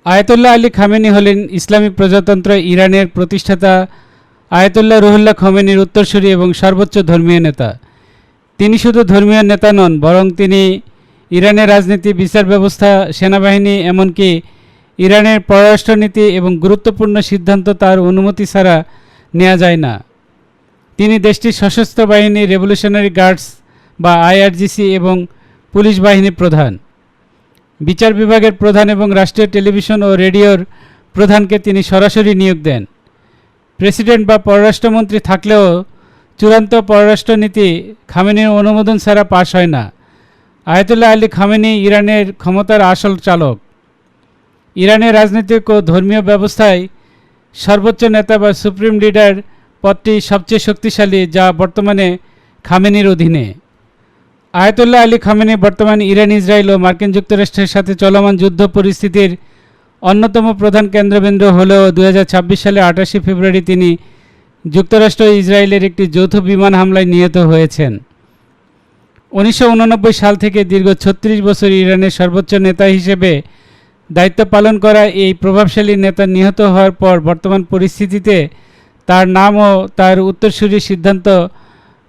Ayatollah Ali Khamenei হলেন ইসলামী প্রজাতন্ত্র ইরানের প্রতিষ্ঠাতা আয়াতুল্লাহ রুহুল্লাহ খোমেনির উত্তরসূরি এবং সর্বোচ্চ ধর্মীয় নেতা। তিনি শুধু ধর্মীয় নেতা নন, বরং তিনি ইরানের রাজনীতি, বিচার ব্যবস্থা, সেনাবাহিনী, এমনকি ইরানের পররাষ্ট্রনীতি এবং গুরুত্বপূর্ণ সিদ্ধান্ত তার অনুমতি ছাড়া নেওয়া যায় না। তিনি দেশটির সশস্ত্র বাহিনী, রেভলিউশনারি গার্ডস বা আইআরজিসি এবং পুলিশ বাহিনীর প্রধান, বিচার বিভাগের প্রধান এবং রাষ্ট্রীয় টেলিভিশন ও রেডিওর প্রধানকে তিনি সরাসরি নিয়োগ দেন। প্রেসিডেন্ট বা পররাষ্ট্রমন্ত্রী থাকলেও চূড়ান্ত পররাষ্ট্রনীতি খামেনির অনুমোদন ছাড়া পাশ হয় না। আয়াতুল্লাহ আলী খামেনি ইরানের ক্ষমতার আসল চালক। ইরানের রাজনৈতিক ও ধর্মীয় ব্যবস্থায় সর্বোচ্চ নেতা বা সুপ্রিম লিডার পদটি সবচেয়ে শক্তিশালী, যা বর্তমানে খামেনির অধীনে। আয়াতুল্লাহ আলী খামেনি বর্তমানে ইরান, ইসরায়েল ও মার্কিন যুক্তরাষ্ট্রের সাথে চলমান যুদ্ধ পরিস্থিতির অন্যতম প্রধান কেন্দ্রবিন্দু হলেও 2026 সালের 28 ফেব্রুয়ারি তিনি যুক্তরাষ্ট্র ও ইসরায়েলের একটি যৌথ বিমান হামলায় নিহত হয়েছেন। 1989 সাল থেকে দীর্ঘ 36 বছর ইরানের সর্বোচ্চ নেতা হিসেবে দায়িত্ব পালন করা এই প্রভাবশালী নেতা নিহত হওয়ার পর বর্তমান পরিস্থিতিতে তার নাম ও তার উত্তরসূরির সিদ্ধান্ত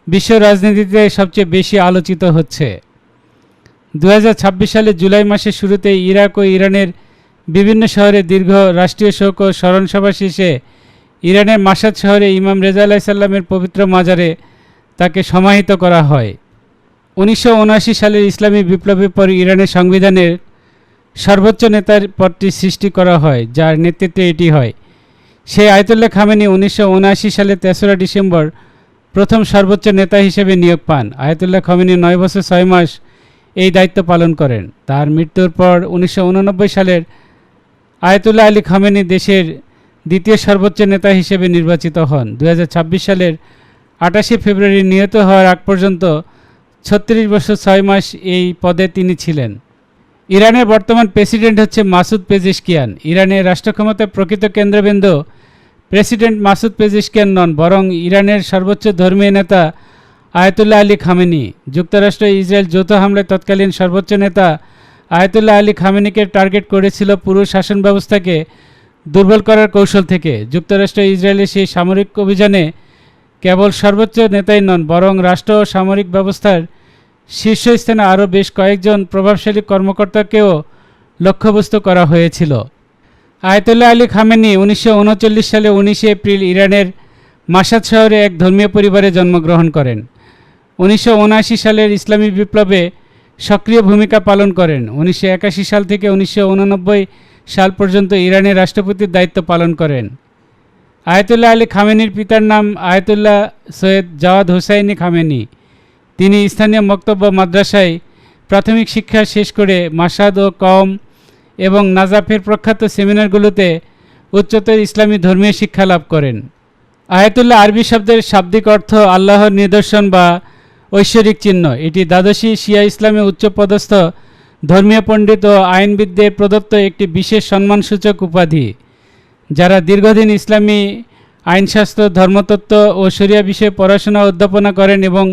বিশ্ব রাজনীতিতে সবচেয়ে বেশি আলোচিত হচ্ছে। 2026 সালের জুলাই মাসের শুরুতে ইরাক ও ইরানের বিভিন্ন শহরে দীর্ঘ রাষ্ট্রীয় শোক ও স্মরণসভা শেষে ইরানের মাশাদ শহরে ইমাম রেজা আলাইহিস সালামের পবিত্র মাজারে তাকে সমাহিত করা হয়। 1979 সালের ইসলামী বিপ্লবের পর ইরানের সংবিধানের সর্বোচ্চ নেতার পদটি সৃষ্টি করা হয়, যার নেতৃত্বে এটি হয়। সেই আয়াতুল্লাহ খামেনি 1979 সালের 3রা ডিসেম্বর প্রথম সর্বোচ্চ নেতা হিসেবে নিয়োগ পান। আয়াতুল্লাহ খামেনি 9 বছর 6 মাস এই দায়িত্ব পালন করেন। তার মৃত্যুর পর 1989 সালের আয়াতুল্লাহ আলী খামেনি দেশের দ্বিতীয় সর্বোচ্চ নেতা হিসেবে নির্বাচিত হন। 2026 সালের 28 ফেব্রুয়ারি নিহত হওয়ার আগ পর্যন্ত 36 বছর 6 মাস এই পদে তিনি ছিলেন। ইরানের বর্তমান প্রেসিডেন্ট হচ্ছে মাসুদ পেজেশকিয়ান। ইরানের রাষ্ট্রক্ষমতার প্রকৃত কেন্দ্রবিন্দু প্রেসিডেন্ট মাসুদ পেজেশকিয়ান নন, বরং ইরানের সর্বোচ্চ ধর্মীয় নেতা আয়াতুল্লাহ আলী খামেনি। যুক্তরাষ্ট্র ইসরায়েল যৌথ হামলায় তৎকালীন সর্বোচ্চ নেতা আয়াতুল্লাহ আলী খামেনিকে টার্গেট করেছিল পুরো শাসন ব্যবস্থাকে দুর্বল করার কৌশল থেকে। যুক্তরাষ্ট্র ইসরায়েলের সেই সামরিক অভিযানে কেবল সর্বোচ্চ নেতাই নন, বরং রাষ্ট্র ও সামরিক ব্যবস্থার শীর্ষস্থানে আরও বেশ কয়েকজন প্রভাবশালী কর্মকর্তাকেও লক্ষ্যবস্তু করা হয়েছিল। আয়াতুল্লাহ আলী খামেনি 1939 সালে 19 এপ্রিল ইরানের মাশাদ শহরে এক ধর্মীয় পরিবারে জন্মগ্রহণ করেন। 1979 সালের ইসলামী বিপ্লবে সক্রিয় ভূমিকা পালন করেন। 1981 সাল থেকে 1989 সাল পর্যন্ত ইরানের রাষ্ট্রপতির দায়িত্ব পালন করেন। আয়াতুল্লাহ আলী খামেনির পিতার নাম Ayatollah Sayyid Jawad Hosseini Khamenei. তিনি স্থানীয় মক্তব্য মাদ্রাসায় প্রাথমিক শিক্ষা শেষ করে মাশাদ ও কওম এবং নাজাফের প্রখ্যাত সেমিনারগুলোতে উচ্চতর ইসলামী ধর্মীয় শিক্ষা লাভ করেন। আয়াতুল্লাহ আরবি শব্দের শাব্দিক অর্থ আল্লাহর নিদর্শন বা ঐশ্বরিক চিহ্ন। এটি দ্বাদশী শিয়া ইসলামে উচ্চপদস্থ ধর্মীয় পণ্ডিত ও আইনবিদদের প্রদত্ত একটি বিশেষ সম্মানসূচক উপাধি। যারা দীর্ঘদিন ইসলামী আইনশাস্ত্র, ধর্মতত্ত্ব ও শরিয়া বিষয়ে পড়াশোনা অধ্যাপনা করেন এবং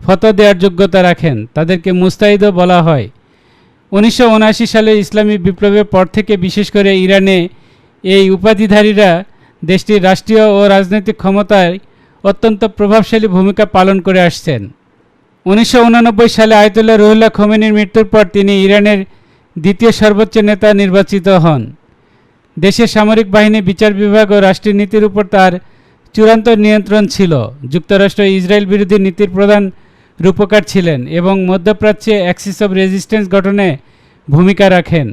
ফতোয়া দেওয়ার যোগ্যতা রাখেন, তাদেরকে মুস্তাহিদও বলা হয়। 1979 সালে ইসলামী বিপ্লবের পর থেকে বিশেষ করে ইরানে এই উপাধিধারীরা দেশটির রাষ্ট্রীয় ও রাজনৈতিক ক্ষমতায় অত্যন্ত প্রভাবশালী ভূমিকা পালন করে আসছেন। 1989 সালে আয়াতুল্লাহ রুহুল্লাহ খোমেনির মৃত্যুর পর তিনি ইরানের দ্বিতীয় সর্বোচ্চ নেতা নির্বাচিত হন। দেশের সামরিক বাহিনী, বিচার বিভাগ ও রাষ্ট্রীয় নীতির উপর তার চূড়ান্ত নিয়ন্ত্রণ ছিল। যুক্তরাষ্ট্র ইসরায়েল বিরোধী নীতির প্রধান রূপকার ছিলেন এবং মধ্যপ্রাচ্যে অ্যাক্সিস অব রেজিস্ট্যান্স গঠনে ভূমিকা রাখেন।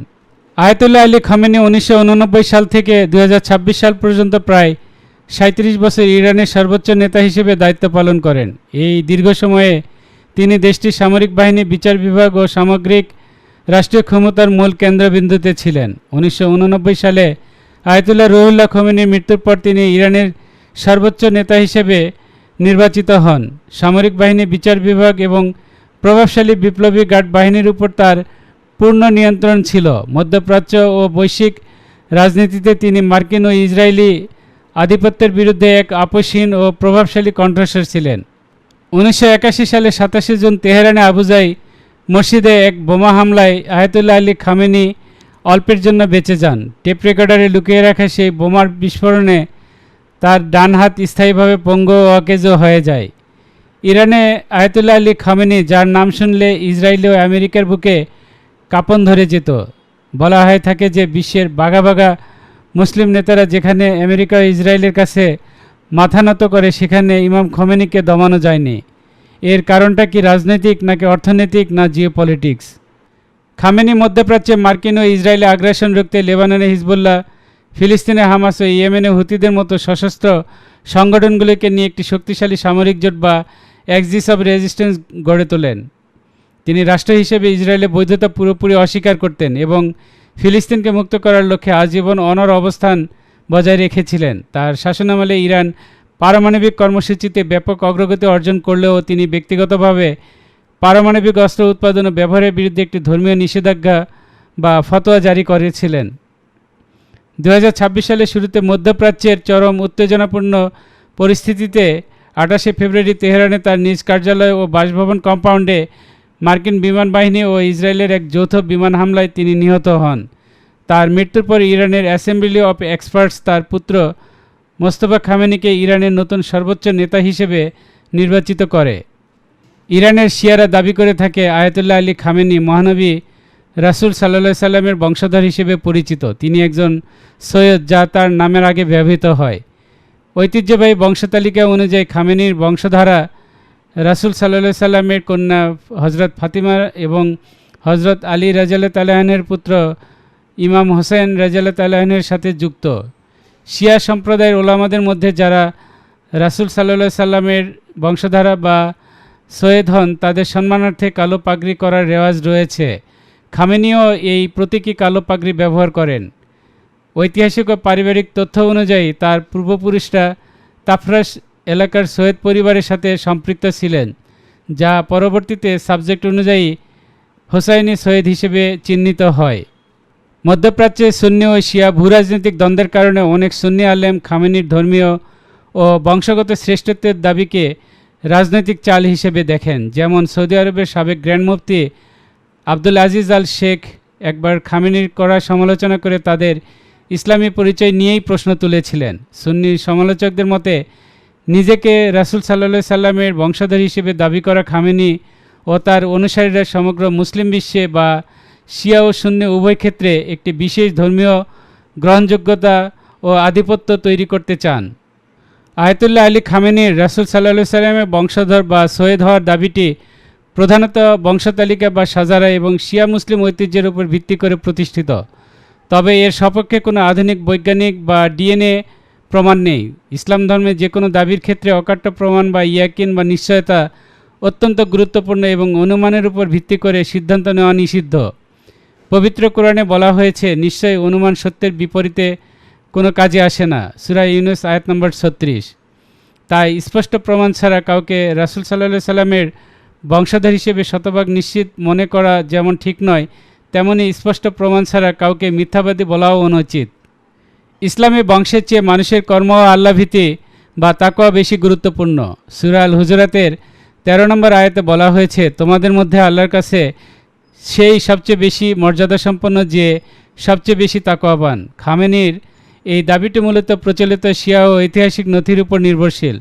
আয়াতুল্লাহ আলী খামেনি 1989 সাল থেকে 2026 সাল পর্যন্ত প্রায় 37 বছর ইরানের সর্বোচ্চ নেতা হিসেবে দায়িত্ব পালন করেন। এই দীর্ঘ সময়ে তিনি দেশটির সামরিক বাহিনী, বিচার বিভাগ ও সামগ্রিক রাষ্ট্রীয় ক্ষমতার মূল কেন্দ্রবিন্দুতে ছিলেন। 1989 সালে আয়াতুল্লাহ রুহুল্লাহ খোমেনির মৃত্যুর পর তিনি ইরানের সর্বোচ্চ নেতা হিসেবে নির্বাচিত হন। সামরিক বাহিনী, বিচার বিভাগ এবং প্রভাবশালী বিপ্লবী গার্ড বাহিনীর উপর তার পূর্ণ নিয়ন্ত্রণ ছিল। মধ্যপ্রাচ্য ও বৈশ্বিক রাজনীতিতে তিনি মার্কিন ও ইসরায়েলি আধিপত্যের বিরুদ্ধে এক আপোষহীন ও প্রভাবশালী কণ্ঠস্বর ছিলেন। 1981 সালে 27 জুন তেহরানে আবুজাই মসজিদে এক বোমা হামলায় আয়াতুল্লাহ আলী খামেনি অল্পের জন্য বেঁচে যান। টেপ রেকর্ডারে লুকিয়ে রাখা সেই বোমার বিস্ফোরণে তার ডান হাত স্থায়ীভাবে পঙ্গু ও অকেজো হয়ে যায়। ইরানে আয়াতুল্লাহ আলী খামেনি, যার নাম শুনলে ইসরায়েল ও আমেরিকার বুকে কাঁপন ধরে যেত। বলা হয়ে থাকে যে বিশ্বের বাঘা বাঘা মুসলিম নেতারা যেখানে আমেরিকা ও ইসরায়েলের কাছে মাথা নত করে, সেখানে ইমাম খোমেনিকে দমানো যায়নি। এর কারণটা কি রাজনৈতিক নাকি অর্থনৈতিক না জিওপলিটিক্স? খামেনি মধ্যপ্রাচ্যে মার্কিন ও ইসরায়েলি আগ্রাসন রুখতে লেবাননে হিজবুল্লাহ, ফিলিস্তিনে হামাস ও ইয়েমেনে হুতিদের মতো সশস্ত্র সংগঠনগুলিকে নিয়ে একটি শক্তিশালী সামরিক জোট বা অ্যাক্সিস অব রেজিস্ট্যান্স গড়ে তোলেন। তিনি রাষ্ট্র হিসেবে ইসরায়েলের বৈধতা পুরোপুরি অস্বীকার করতেন এবং ফিলিস্তিনকে মুক্ত করার লক্ষ্যে আজীবন অনড় অবস্থান বজায় রেখেছিলেন। তার শাসনামলে ইরান পারমাণবিক কর্মসূচিতে ব্যাপক অগ্রগতি অর্জন করলেও তিনি ব্যক্তিগতভাবে পারমাণবিক অস্ত্র উৎপাদন ও ব্যবহারের বিরুদ্ধে একটি ধর্মীয় নিষেধাজ্ঞা বা ফতোয়া জারি করেছিলেন। 2026 সালের শুরুতে মধ্যপ্রাচ্যের চরম উত্তেজনাপূর্ণ পরিস্থিতিতে 28শে ফেব্রুয়ারি তেহরানে তার নিজ কার্যালয় ও বাসভবন কম্পাউন্ডে মার্কিন বিমান বাহিনী ও ইসরায়েলের এক যৌথ বিমান হামলায় তিনি নিহত হন। তার মৃত্যুর পর ইরানের অ্যাসেম্বলি অফ এক্সপার্টস তার পুত্র মোস্তফা খামেনিকে ইরানের নতুন সর্বোচ্চ নেতা হিসেবে নির্বাচিত করে। ইরানের শিয়ারা দাবি করে থাকে আয়াতুল্লাহ আলী খামেনি মহানবী রাসূল সাল্লাল্লাহু সাল্লামের বংশধর হিসেবে পরিচিত। তিনি একজন সৈয়দ, যা তার নামের আগে ব্যবহৃত হয়। ঐতিহ্যবাহী বংশতালিকা অনুযায়ী খামেনির বংশধারা রাসূল সাল্লাল্লাহু সাল্লামের কন্যা হজরত ফাতিমা এবং হজরত আলী রাদিয়াল্লাহু তাআলা আনহুর পুত্র ইমাম হোসেন রাদিয়াল্লাহু তাআলা আনহুর সাথে যুক্ত। শিয়া সম্প্রদায়ের ওলামাদের মধ্যে যারা রাসূল সাল্লাল্লাহু সাল্লামের বংশধারা বা সৈয়দ হন, তাদের সম্মানার্থে কালো পাগড়ি করার রেওয়াজ রয়েছে। খামেনিও এই প্রতীকী কালো পাগড়ি ব্যবহার করেন। ঐতিহাসিক ও পারিবারিক তথ্য অনুযায়ী তার পূর্বপুরুষরা তাফরাস এলাকার সৈয়দ পরিবারের সাথে সম্পৃক্ত ছিলেন, যা পরবর্তীতে সাবজেক্ট অনুযায়ী হোসাইনি সৈয়দ হিসেবে চিহ্নিত হয়। মধ্যপ্রাচ্যে সুন্নি ও শিয়া ভূরাজনৈতিক দ্বন্দ্বের কারণে অনেক সুন্নি আলেম খামেনির ধর্মীয় ও বংশগত শ্রেষ্ঠত্বের দাবিকে রাজনৈতিক চাল হিসেবে দেখেন। যেমন সৌদি আরবের সাবেক গ্র্যান্ড মুফতি আব্দুল আজিজ আল শেখ একবার খামেনির কড়া সমালোচনা করে তাদের ইসলামী পরিচয় নিয়েই প্রশ্ন তুলেছিলেন। সুন্নি সমালোচকদের মতে নিজেকে রাসূল সাল্লাল্লাহু সাল্লামের বংশধর হিসেবে দাবি করা খামেনি ও তার অনুসারীরা সমগ্র মুসলিম বিশ্বে বা শিয়া ও সুন্নি উভয় ক্ষেত্রে একটি বিশেষ ধর্মীয় গ্রহণযোগ্যতা ও আধিপত্য তৈরি করতে চান। আয়াতুল্লাহ আলী খামেনির রাসূল সাল্লাল্লাহু সাল্লামের বংশধর বা সৈয়দ হওয়ার দাবিটি প্রধানত বংশতালিকা বা সাজারা এবং শিয়া মুসলিম ঐতিহ্যের উপর ভিত্তি করে প্রতিষ্ঠিত। তবে এর সপক্ষে কোনো আধুনিক বৈজ্ঞানিক বা ডিএনএ প্রমাণ নেই। ইসলাম ধর্মে যে কোনো দাবির ক্ষেত্রে অকাট্য প্রমাণ বা ইয়াকিন বা নিশ্চয়তা অত্যন্ত গুরুত্বপূর্ণ এবং অনুমানের উপর ভিত্তি করে সিদ্ধান্ত নেওয়া নিষিদ্ধ। পবিত্র কোরআনে বলা হয়েছে, নিশ্চয়ই অনুমান সত্যের বিপরীতে কোনো কাজে আসে না। সূরা ইউনূস আয়াত নম্বর 36। তাই স্পষ্ট প্রমাণ ছাড়া কাউকে রাসূল সাল্লাল্লাহু সাল্লামের বংশধর হিসেবে শতভাগ নিশ্চিত মনে করা যেমন ঠিক নয়, তেমনি স্পষ্ট প্রমাণ ছাড়া কাউকে মিথ্যাবাদী বলাও অনুচিত। ইসলামী বংশের চেয়ে মানুষের কর্ম ও আল্লাহভীতি বা তাকওয়া বেশি গুরুত্বপূর্ণ। সূরা আল হুজুরাতের 13 নম্বর আয়াতে বলা হয়েছে, তোমাদের মধ্যে আল্লাহর কাছে সেই সবচেয়ে বেশি মর্যাদাসম্পন্ন যে সবচেয়ে বেশি তাকওয়াবান। খামেনির এই দাবিটি মূলত প্রচলিত শিয়া ও ঐতিহাসিক নথির উপর নির্ভরশীল,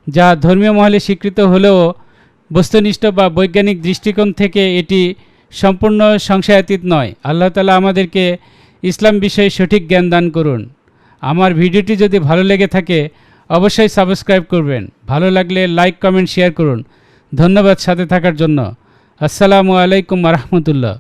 যা ধর্মীয় মহলে স্বীকৃত হলেও বস্তুনিষ্ঠ বা বৈজ্ঞানিক দৃষ্টিকোণ থেকে এটি সম্পূর্ণ সংশয়াতীত নয়। আল্লাহ তাআলা আমাদেরকে ইসলাম বিষয়ে সঠিক জ্ঞান দান করুন। আমার ভিডিওটি যদি ভালো লেগে থাকে অবশ্যই সাবস্ক্রাইব করবেন। ভালো লাগলে লাইক, কমেন্ট, শেয়ার করুন। ধন্যবাদ সাথে থাকার জন্য। আসসালামু আলাইকুম ওয়া রাহমাতুল্লাহ।